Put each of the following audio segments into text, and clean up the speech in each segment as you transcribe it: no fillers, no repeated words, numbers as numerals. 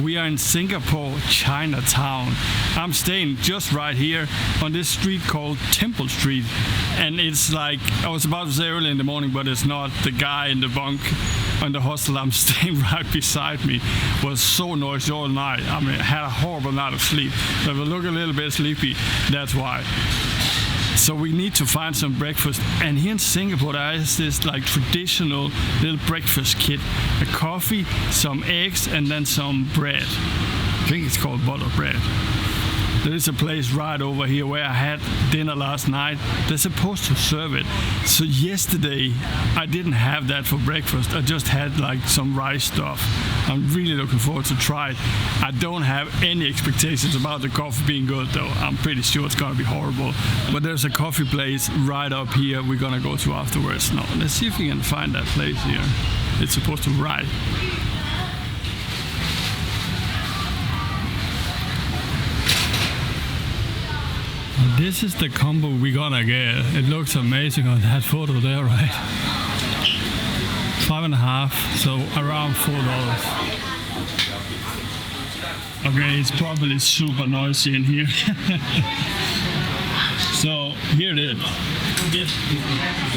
We are in Singapore, Chinatown. I'm staying just right here on this street called Temple Street. And it's like, I was about to say early in the morning, but it's not. The guy in the bunk on the hostel I'm staying right beside me was so noisy all night. I mean, I had a horrible night of sleep. So if I look a little bit sleepy, that's why. So we need to find some breakfast. And here in Singapore, there is this like traditional little breakfast kit. A coffee, some eggs, and then some bread. I think it's called butter bread. There is a place right over here where I had dinner last night. They're supposed to serve it. So yesterday, I didn't have that for breakfast. I just had like some rice stuff. I'm really looking forward to try it. I don't have any expectations about the coffee being good though. I'm pretty sure it's gonna be horrible. But there's a coffee place right up here we're gonna go to afterwards. Now, let's see if we can find that place here. It's supposed to ride. This is the combo we're gonna get. It looks amazing on that photo there, right? 5.5, so around $4. Okay, it's probably super noisy in here. So here it is.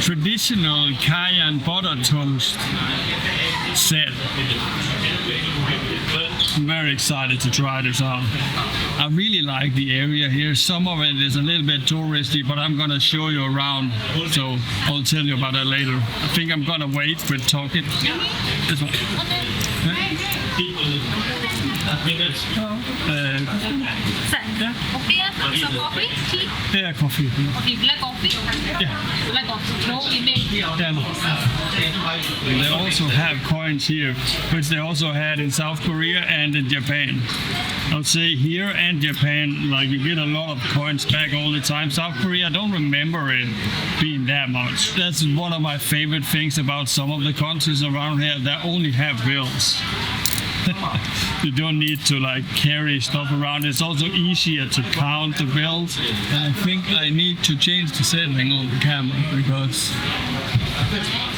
Traditional cayenne butter toast set. I'm very excited to try this out. I really like the area here. Some of it is a little bit touristy, but I'm gonna show you around, so I'll tell you about that later. I think I'm gonna wait with talking. This one. Yeah, coffee. Okay, black coffee? Yeah. Black coffee. No email. Yeah, no. They also have coins here, which they also had in South Korea and in Japan. I'll say here and Japan, like you get a lot of coins back all the time. South Korea, I don't remember it being that much. That's one of my favorite things about some of the countries around here that only have bills. You don't need to like carry stuff around. It's also easier to count the bills. And I think I need to change the setting on the camera because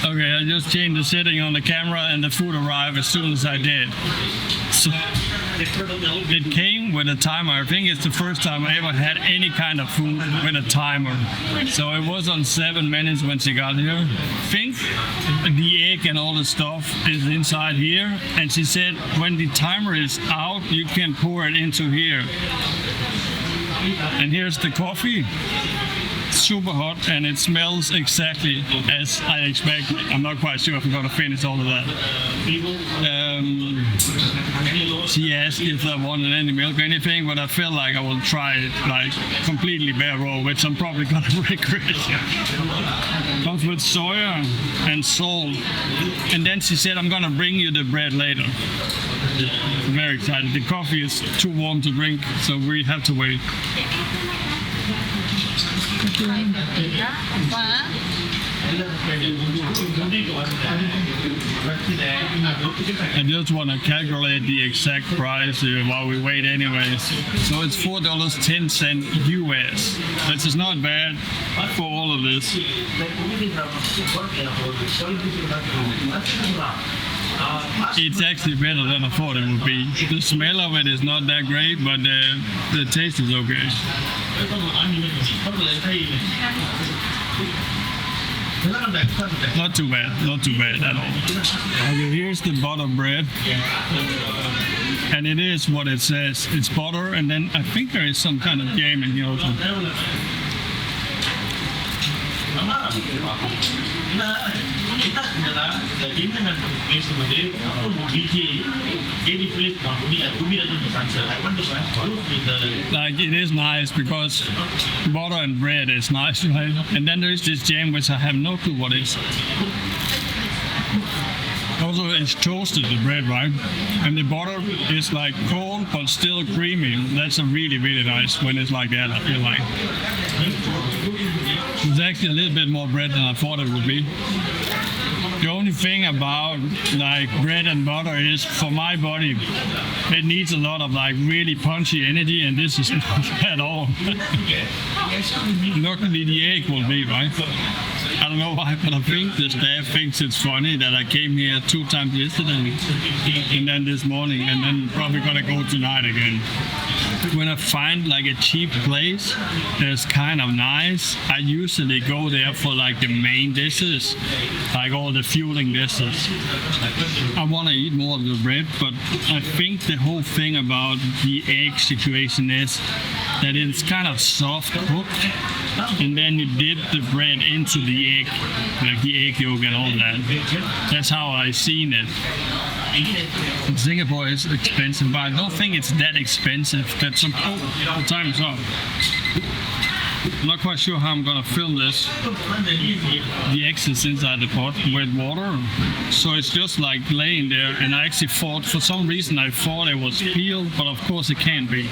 okay, I just changed the setting on the camera and the food arrived as soon as I did. So it came with a timer. I think it's the first time I ever had any kind of food with a timer. So it was on 7 minutes when she got here. I think the egg and all the stuff is inside here. And she said when the timer is out, you can pour it into here. And here's the coffee. Super hot and it smells exactly as I expected. I'm not quite sure if I'm gonna finish all of that. She asked if I wanted any milk or anything, but I feel like I will try it like completely bare raw, which I'm probably gonna regret. Comes with soya and salt. And then she said, I'm gonna bring you the bread later. I'm very excited. The coffee is too warm to drink, so we have to wait. I just want to calculate the exact price while we wait anyways. So it's $4.10 US, which is not bad for all of this. It's actually better than I thought it would be. The smell of it is not that great, but the taste is okay. Not too bad at all. Okay, here's the butter bread. And it is what it says. It's butter, and then I think there is some kind of jam in here also. Like it is nice because butter and bread is nice, right? And then there is this jam which I have no clue what it is. Also, it's toasted, the bread, right? And the butter is like cold but still creamy. That's a really, really nice when it's like that, I feel like. It's actually a little bit more bread than I thought it would be. The only thing about like bread and butter is for my body, it needs a lot of like really punchy energy, and this is not at all. Luckily the egg will be, right? I don't know why, but I think the staff thinks it's funny that I came here 2 times yesterday and then this morning, and then probably gonna go tonight again. When I find like a cheap place that's kind of nice, I usually go there for like the main dishes, like all the fueling dishes. I want to eat more of the bread, but I think the whole thing about the egg situation is that it's kind of soft cooked, and then you dip the bread into the egg, like the egg yolk and all that. That's how I seen it. In Singapore is expensive, but I don't think it's that expensive. That's some. Oh, the time is up. I'm not quite sure how I'm gonna film this. The eggs is inside the pot with water, so it's just like laying there. And I actually thought, for some reason, I thought it was peeled, but of course it can't be.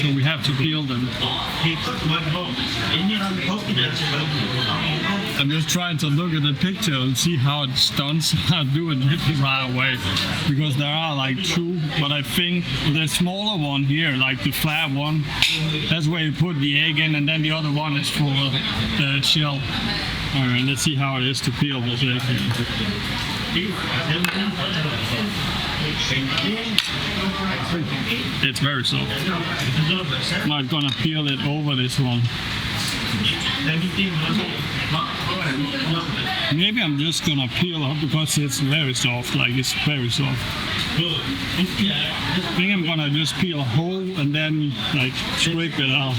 So we have to peel them. I'm just trying to look at the picture and see how it's done, so I'll do it right away. Because there are like 2, but I think the smaller one here, like the flat one, that's where you put the egg in, and then the other one is for the shell. Alright, let's see how it is to peel this egg here. It's very soft. I'm not gonna peel it over this one. Maybe I'm just gonna peel up because it's very soft, like it's very soft. I think I'm gonna just peel a hole and then like scrape it out.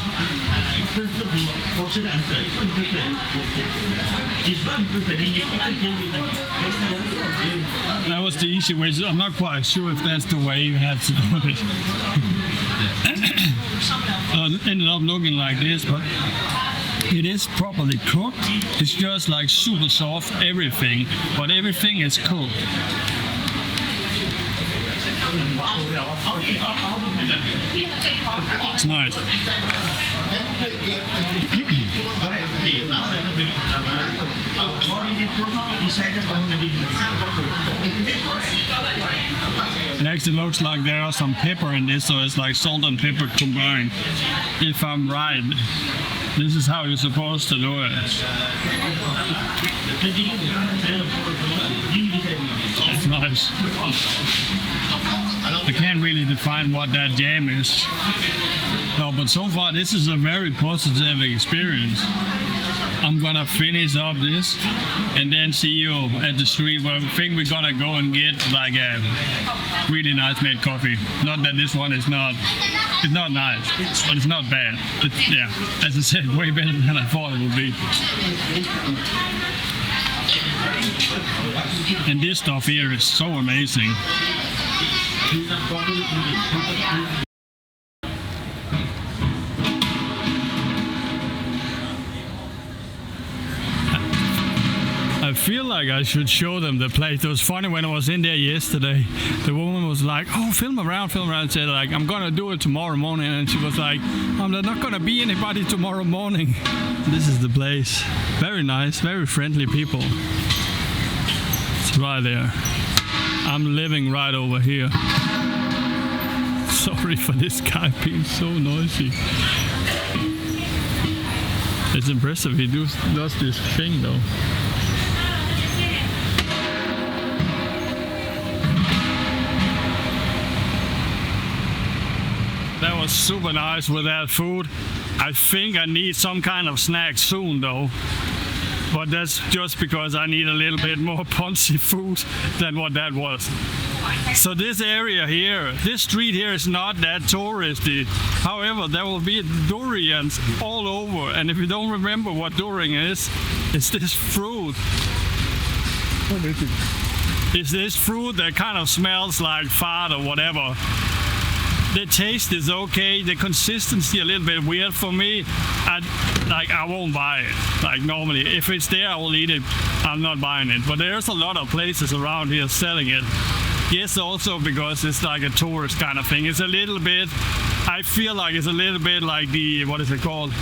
That was the easy way. I'm not quite sure if that's the way you have to do it. It ended up looking like this, but it is properly cooked. It's just like super soft, everything, but everything is cooked. It's nice. It actually looks like there are some pepper in this, so it's like salt and pepper combined. If I'm right, this is how you're supposed to do it. It's nice. I can't really define what that jam is. No, but so far this is a very positive experience. I'm gonna finish up this and then see you at the street where I think we're gonna go and get like a really nice made coffee. Not that this one is not, it's not nice, but it's not bad. It's, yeah, as I said, way better than I thought it would be. And this stuff here is so amazing. I feel like I should show them the place. It was funny when I was in there yesterday. The woman was like, "Oh, film around," and said like, "I'm gonna do it tomorrow morning." And she was like, "There's not gonna be anybody tomorrow morning." This is the place. Very nice, very friendly people. It's right there. I'm living right over here. Sorry for this guy being so noisy. It's impressive. He does this thing though. That was super nice with that food. I think I need some kind of snack soon though. But that's just because I need a little bit more punchy food than what that was. So this area here, this street here is not that touristy. However, there will be durians all over. And if you don't remember what durian is, it's this fruit. What is it? It's this fruit that kind of smells like fart or whatever. The taste is okay, the consistency a little bit weird for me. I won't buy it. Like normally, if it's there, I will eat it. I'm not buying it. But there's a lot of places around here selling it. Yes, also because it's like a tourist kind of thing. It's a little bit, I feel like it's a little bit like the, what is it called?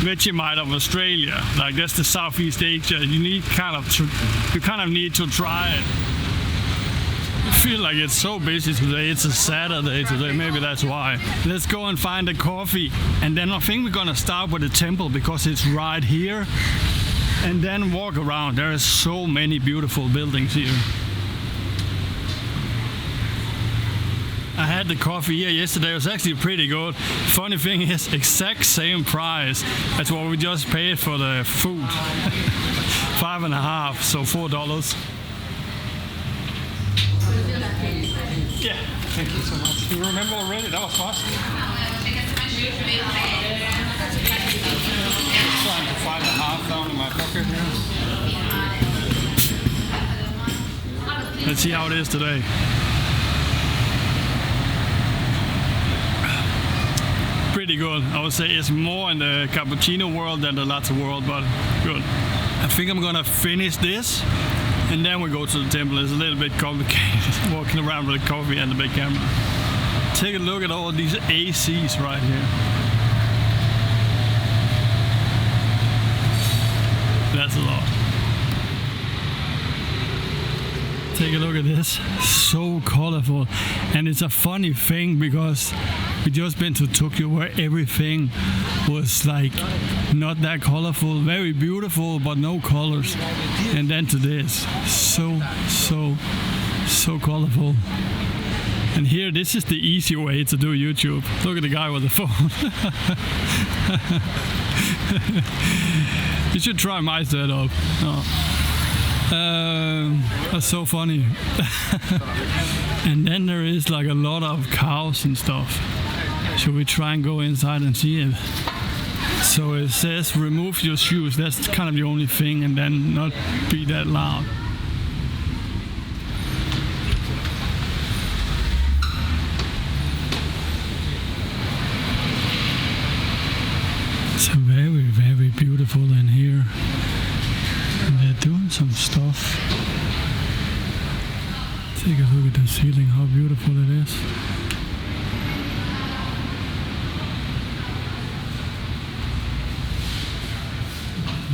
Vegemite of Australia. Like that's the Southeast Asia. You kind of need to try it. feel like it's so busy today. It's a Saturday today, maybe that's why. Let's go and find a coffee, and then I think we're gonna start with the temple because it's right here, and then walk around. There are so many beautiful buildings here. I had the coffee here yesterday. It was actually pretty good. Funny thing is, exact same price as what we just paid for the food. $5.50, so $4. Yeah, thank you so much. You remember already? That was fast. Trying to find a half down in my pocket here. Let's see how it is today. Pretty good. I would say it's more in the cappuccino world than the latte world, but good. I think I'm gonna finish this and then we go to the temple. It's a little bit complicated walking around with a coffee and the big camera. Take a look at all these ACs right here. That's a lot. Take a look at this. So colorful. And it's a funny thing because we just been to Tokyo where everything was like not that colorful, very beautiful but no colors. And then to this, so colorful. And here, this is the easy way to do YouTube. Look at the guy with the phone. You should try my setup. Oh. That's so funny. And then there is like a lot of cows and stuff. Should we try and go inside and see it? So it says remove your shoes. That's kind of the only thing, and then not be that loud. It's very, very beautiful in here. And they're doing some stuff. Take a look at the ceiling, how beautiful it is.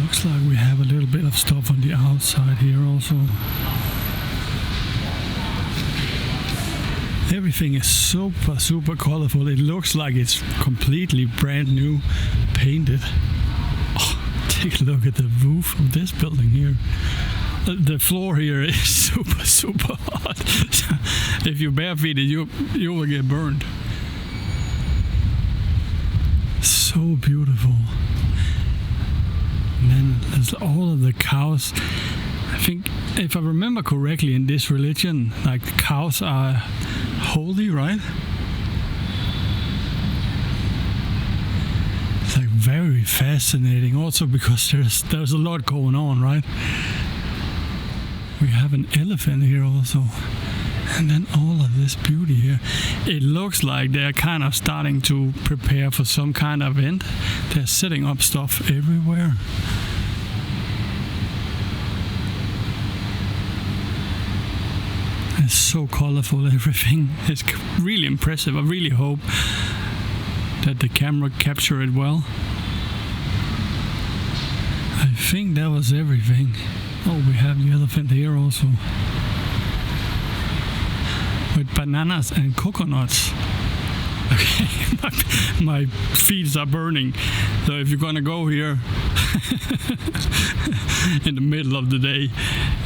Looks like we have a little bit of stuff on the outside here also. Everything is super colorful. It looks like it's completely brand new, painted. Oh, take a look at the roof of this building here. The floor here is super hot. If you barefeet it, you will get burned. So beautiful. And then there's all of the cows. I think, if I remember correctly, in this religion, like the cows are holy, right? It's like very fascinating. Also because there's a lot going on, right? We have an elephant here also. And then all of this beauty here. It looks like they're kind of starting to prepare for some kind of event. They're setting up stuff everywhere. It's so colorful, everything. It's really impressive. I really hope that the camera captured it well. I think that was everything. Oh, we have the elephant here also. With bananas and coconuts. Okay, my feet are burning. So if you're gonna go here in the middle of the day,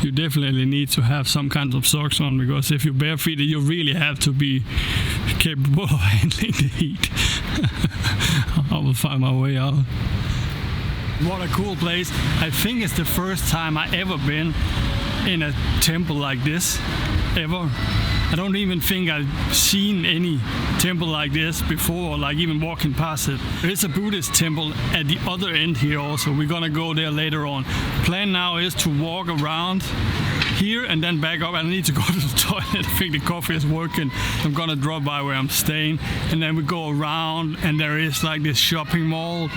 you definitely need to have some kind of socks on, because if you're barefooted, you really have to be capable of handling the heat. I will find my way out. What a cool place. I think it's the first time I ever been in a temple like this, ever. I don't even think I've seen any temple like this before, like even walking past it. There's a Buddhist temple at the other end here also. We're gonna go there later on. Plan now is to walk around here and then back up. I need to go to the toilet. I think the coffee is working. I'm gonna drop by where I'm staying, and then we go around, and there is like this shopping mall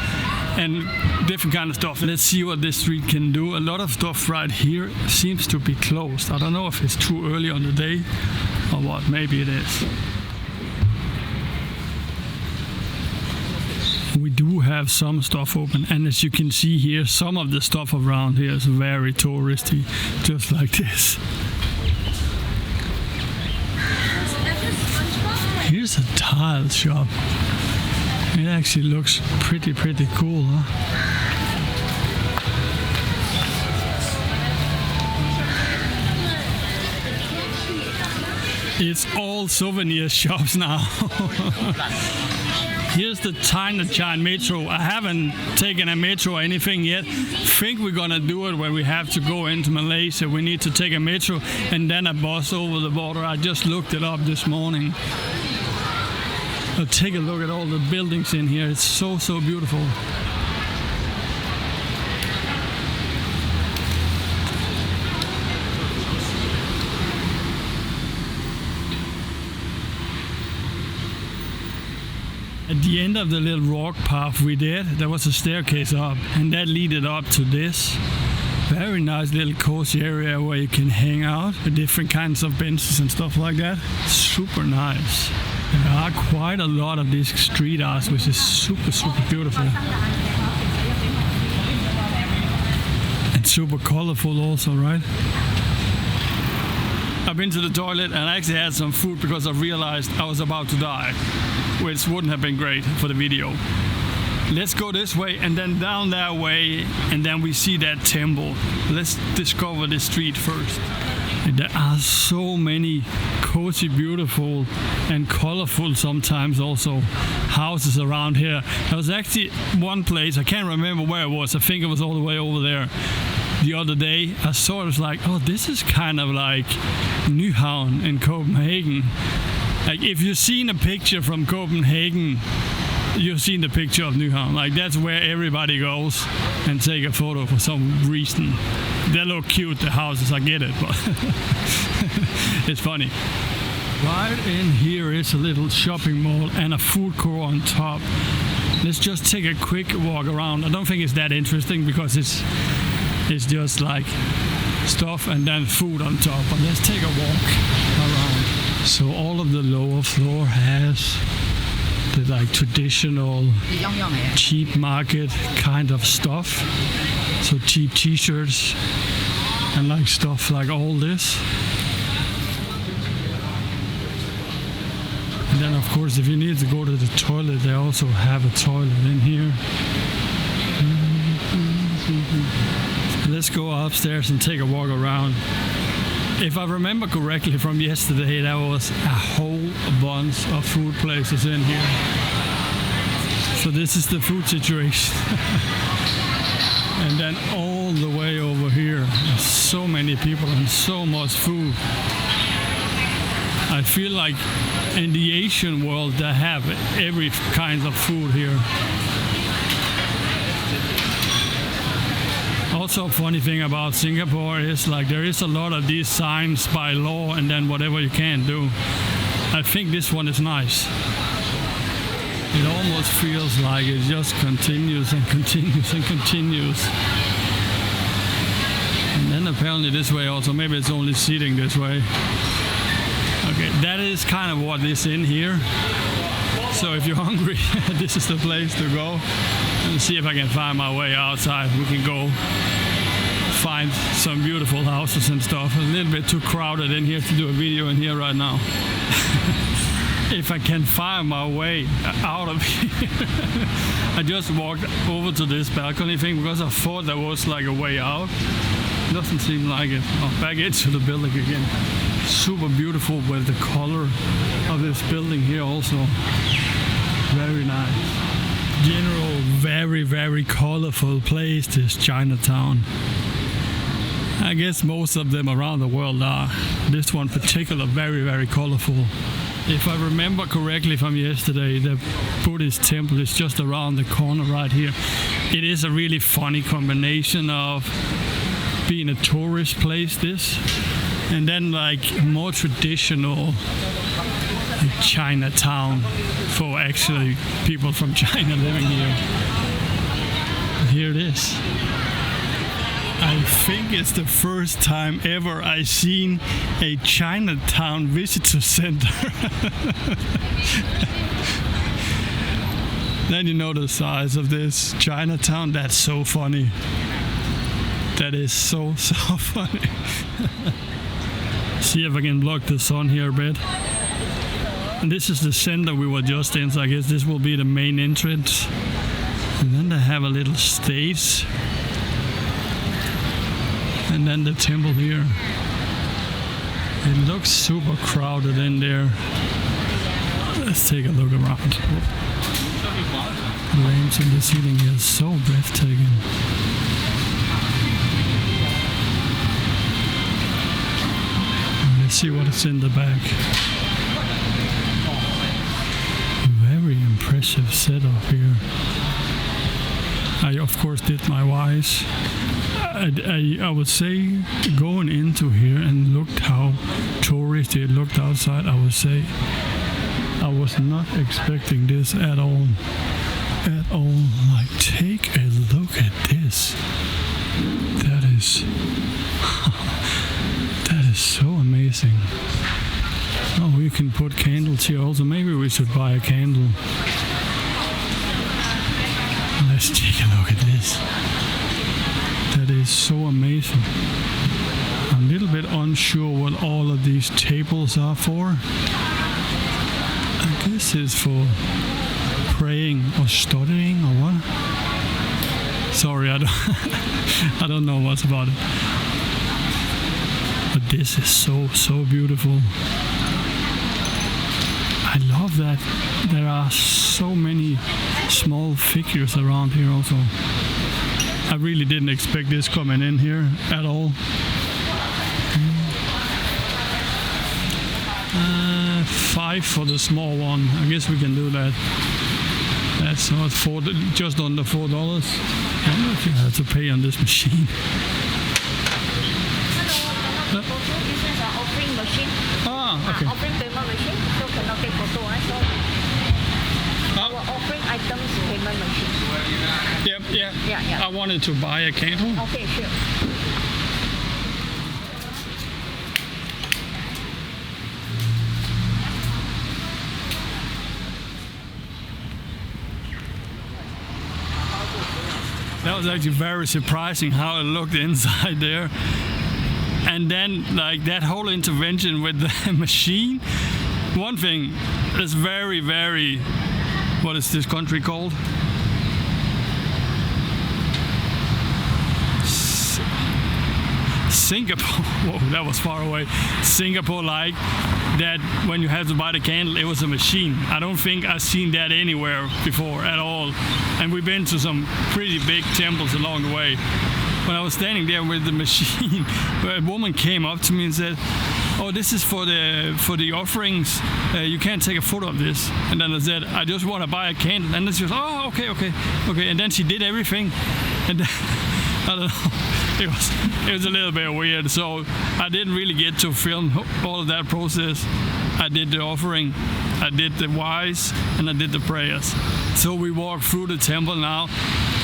and different kind of stuff. Let's see what this street can do. A lot of stuff right here seems to be closed. I don't know if it's too early on the day or what. Maybe it is. We do have some stuff open, and as you can see here, some of the stuff around here is very touristy, just like this. is a tile shop. It actually looks pretty cool, huh? It's all souvenir shops now. Here's the Chinatown metro. I haven't taken a metro or anything yet. Think we're gonna do it when we have to go into Malaysia. We need to take a metro and then a bus over the border. I just looked it up this morning. But take a look at all the buildings in here. It's so beautiful. At the end of the little rock path we did, there was a staircase up, and that led up to this very nice little cozy area where you can hang out with different kinds of benches and stuff like that. Super nice. There are quite a lot of these street arts, which is super beautiful. And super colorful also, right? I've been to the toilet and I actually had some food because I realized I was about to die, which wouldn't have been great for the video. Let's go this way and then down that way, and then we see that temple. Let's discover the street first. And there are so many cozy, beautiful and colorful sometimes also houses around here. There was actually one place, I can't remember where it was, I think it was all the way over there. The other day I saw it, was like, oh, this is kind of like Nyhavn in Copenhagen. Like if you've seen a picture from Copenhagen, you've seen the picture of Nyhavn. Like that's where everybody goes and take a photo for some reason. They look cute, the houses, I get it, but it's funny. Right in here is a little shopping mall and a food court on top. Let's just take a quick walk around. I don't think it's that interesting because it's just like stuff and then food on top. But let's take a walk around. So all of the lower floor has the like traditional cheap market kind of stuff. So cheap t-shirts and like stuff like all this. And then of course if you need to go to the toilet, they also have a toilet in here. Let's go upstairs and take a walk around. If I remember correctly from yesterday, there was a whole bunch of food places in here. So this is the food situation. And then all the way over here, there's so many people and so much food. I feel like in the Asian world they have every kind of food here. Also, a funny thing about Singapore is like there is a lot of these signs by law and then whatever you can do. I think this one is nice. It almost feels like it just continues and continues and continues. And then apparently this way also, maybe it's only seating this way. Okay, that is kind of what is in here. So if you're hungry, this is the place to go. And see if I can find my way outside. We can go find some beautiful houses and stuff. A little bit too crowded in here to do a video in here right now. If I can find my way out of here. I just walked over to this balcony thing because I thought there was like a way out. Doesn't seem like it. Oh, back into the building again. Super beautiful with the color of this building here also. Very nice. General very colorful place, this Chinatown. I guess most of them around the world are. This one particular very colorful. If I remember correctly from yesterday, the Buddhist temple is just around the corner right here. It is a really funny combination of being a tourist place, this, and then like more traditional Chinatown for actually people from China living here. Here it is. I think it's the first time ever I've seen a Chinatown visitor center. Then you know the size of this Chinatown. That's so funny. That is so funny. See if I can block the sun here a bit. And this is the center we were just in, so I guess this will be the main entrance. And then they have a little stage. And then the temple here. It looks super crowded in there. Let's take a look around. The lamps in the ceiling here is so breathtaking. Let's see what is in the back. Very impressive setup here. I of course did my wise. I would say going into here and looked how touristy it looked outside, I would say I was not expecting this at all. At all. Like, take a look at this. That is that is so amazing. Oh, you can put candles here also. Maybe we should buy a candle. Let's take a look at this. That is so amazing. I'm a little bit unsure what all of these tables are for. I guess it's for praying or studying or what? Sorry, I don't know what's about it. But this is so beautiful. I love that there are so many small figures around here also. I really didn't expect this coming in here at all. 5 for the small one. I guess we can do that. That's not just under $4. I wonder if you have to pay on this machine. Hello, this is our offering machine. Ah, okay. Offering payment machine, so cannot take photo. So our offering items payment machine. Yep, yeah. Yeah. I wanted to buy a candle. Okay, sure. That was actually very surprising how it looked inside there. And then, like, that whole intervention with the machine. One thing is very, very, what is this country called? Singapore. Whoa, that was far away. Singapore, like that when you have to buy the candle, it was a machine. I don't think I've seen that anywhere before at all. And we've been to some pretty big temples along the way. When I was standing there with the machine, a woman came up to me and said, "Oh, this is for the offerings. You can't take a photo of this." And then I said, "I just want to buy a candle." And then she was, "Oh, okay." And then she did everything. And then, I don't know. It was a little bit weird. So I didn't really get to film all of that process. I did the offering, I did the wise, and I did the prayers. So we walk through the temple now.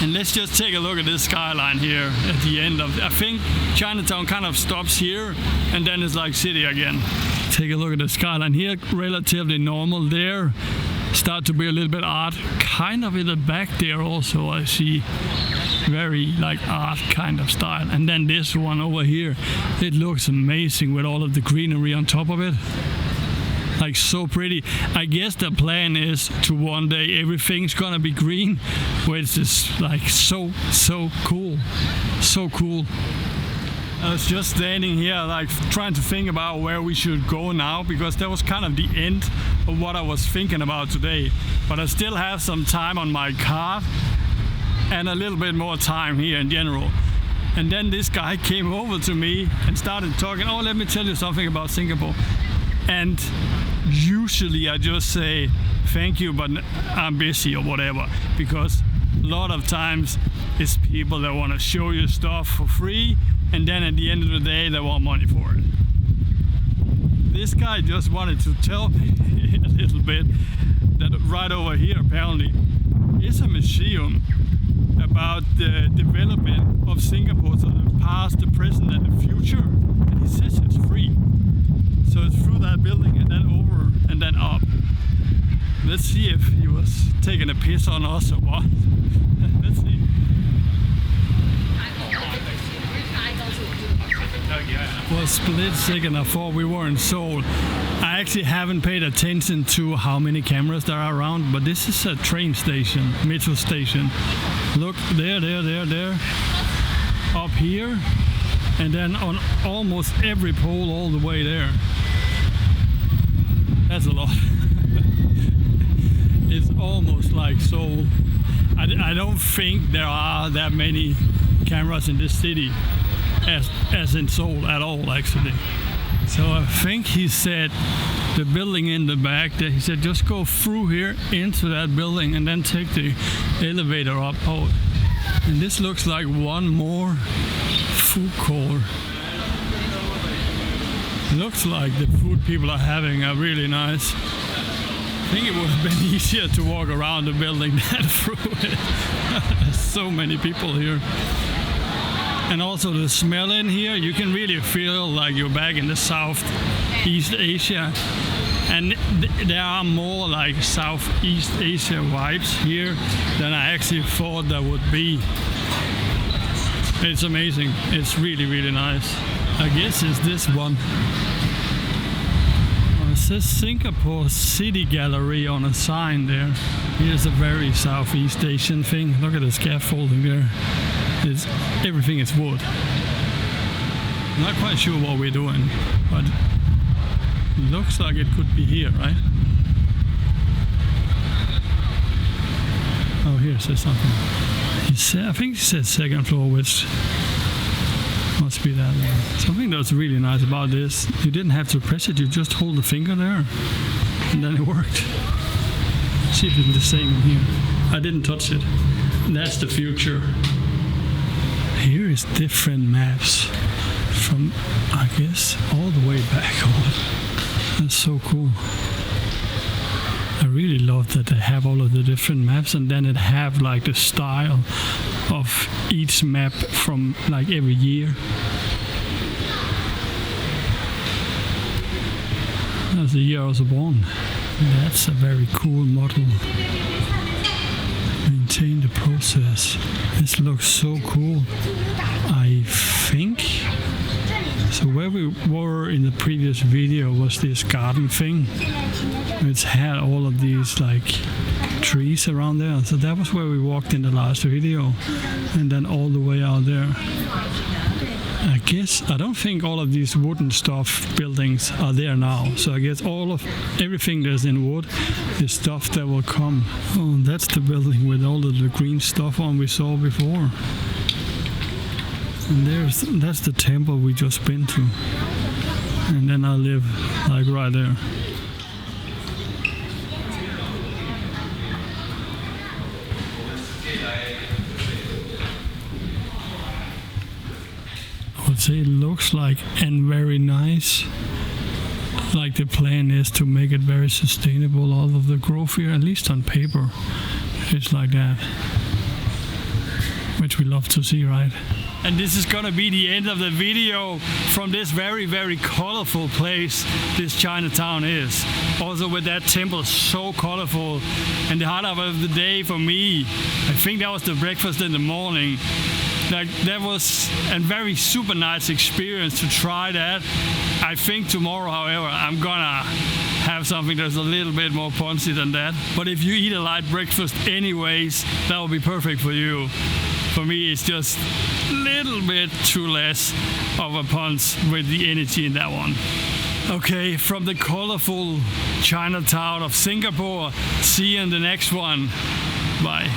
And let's just take a look at this skyline here at the end of, I think Chinatown kind of stops here and then it's like city again. Take a look at the skyline here, relatively normal there. Start to be a little bit art, kind of in the back there also I see very like art kind of style. And then this one over here, it looks amazing with all of the greenery on top of it. Like so pretty. I guess the plan is to one day everything's gonna be green, which is like so cool. So cool. I was just standing here like trying to think about where we should go now, because that was kind of the end of what I was thinking about today. But I still have some time on my card and a little bit more time here in general. And then this guy came over to me and started talking, "Oh, let me tell you something about Singapore." And usually I just say thank you, but I'm busy or whatever, because a lot of times it's people that want to show you stuff for free, and then at the end of the day they want money for it. This guy just wanted to tell me a little bit that right over here apparently is a museum about the development of Singapore, so the past, the present and the future, and he says it's free. So it's through that building and then over and then up. Let's see if he was taking a piss on us or what. Let's see. For a split second I thought we were in Seoul. I actually haven't paid attention to how many cameras there are around, but this is a train station, metro station. Look, there. Up here, and then on almost every pole all the way there. That's a lot. It's almost like Seoul. I don't think there are that many cameras in this city as in Seoul at all, actually. So I think he said the building in the back there, he said just go through here into that building and then take the elevator up. Oh, and this looks like one more food court. Looks like the food people are having are really nice. I think it would have been easier to walk around the building than through it. There's so many people here. And also the smell in here, you can really feel like you're back in the Southeast Asia. And there are more like Southeast Asia vibes here than I actually thought there would be. It's amazing. It's really, really nice. I guess it's this one. It says Singapore City Gallery on a sign there. Here's a very Southeast Asian thing. Look at the scaffolding there. Everything is wood. I'm not quite sure what we're doing, but it looks like it could be here, right? Oh, here it says something. I think it says second floor, which must be that one. Something that's really nice about this, you didn't have to press it, you just hold the finger there, and then it worked. Let's see if it's the same in here. I didn't touch it. That's the future. Here is different maps from, I guess, all the way back. Oh, that's so cool. I really love that they have all of the different maps, and then it have like the style of each map from like every year. That's the year I was born. That's a very cool model. Maintain the process. This looks so cool. I think so. Where we were in the previous video was this garden thing. It's had all of these like trees around there. So that was where we walked in the last video, and then all the way out there. I guess I don't think all of these wooden stuff buildings are there now. So I guess everything that's in wood is stuff that will come. Oh, that's the building with all of the green stuff on we saw before. And that's the temple we just been to. And then I live like right there. I would say it looks like and very nice. Like the plan is to make it very sustainable, all of the growth here, at least on paper. It's like that. Which we love to see, right? And this is gonna be the end of the video from this very, very colorful place this Chinatown is. Also with that temple, so colorful. And the highlight of the day for me, I think that was the breakfast in the morning. Like that was a very super nice experience to try that. I think tomorrow, however, I'm gonna have something that's a little bit more punchy than that. But if you eat a light breakfast anyways, that will be perfect for you. For me, it's just a little bit too less of a punch with the energy in that one. Okay, from the colorful Chinatown of Singapore, see you in the next one. Bye.